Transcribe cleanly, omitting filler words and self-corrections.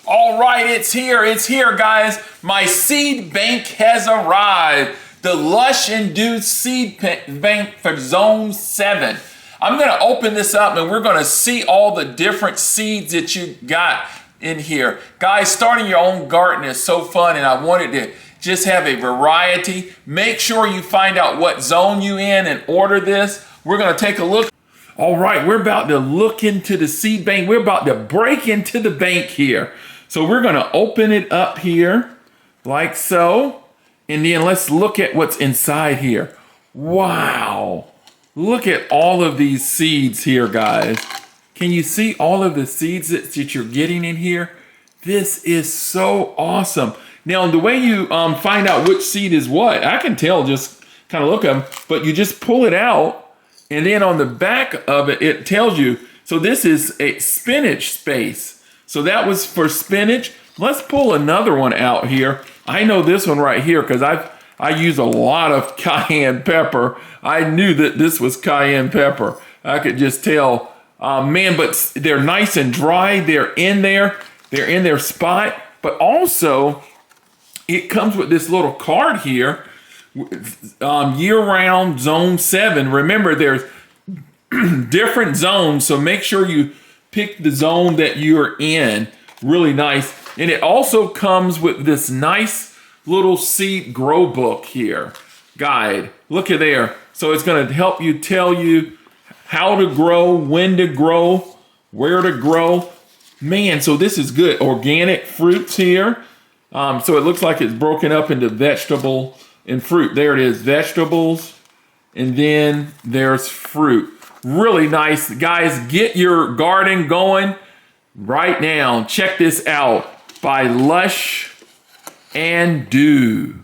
All right, it's here, guys. My seed bank has arrived. The Lush and Dew seed bank for Zone 7. I'm gonna open this up and we're gonna see all the different seeds that you got in here. Guys, starting your own garden is so fun, and I wanted to just have a variety. Make sure you find out what zone you in and order this. We're gonna take a look. All right, we're about to look into the seed bank. We're about to break into the bank here. So we're gonna open it up here like so. And then let's look at what's inside here. Wow, look at all of these seeds here, guys. Can you see all of the seeds that you're getting in here? This is so awesome. Now, the way you find out which seed is what, I can tell just kind of look at them, but you just pull it out, and then on the back of it, it tells you. So this is a spinach space. So that was for spinach. Let's pull another one out here. I know this one right here because I use a lot of cayenne pepper. I knew that this was cayenne pepper. I could just tell. Man, but they're nice and dry. They're in there. They're in their spot. But also, it comes with this little card here. Year-round Zone 7. Remember, there's different zones, so make sure you pick the zone that you're in. Really nice. And it also comes with this nice little seed grow book here. Guide. Look at there. So it's going to help you tell you how to grow, when to grow, where to grow. Man, so this is good. Organic fruits here. So it looks like it's broken up into vegetable and fruit. There it is, vegetables, and then there's fruit. Really nice. Guys, get your garden going right now. Check this out by Lush and Dew.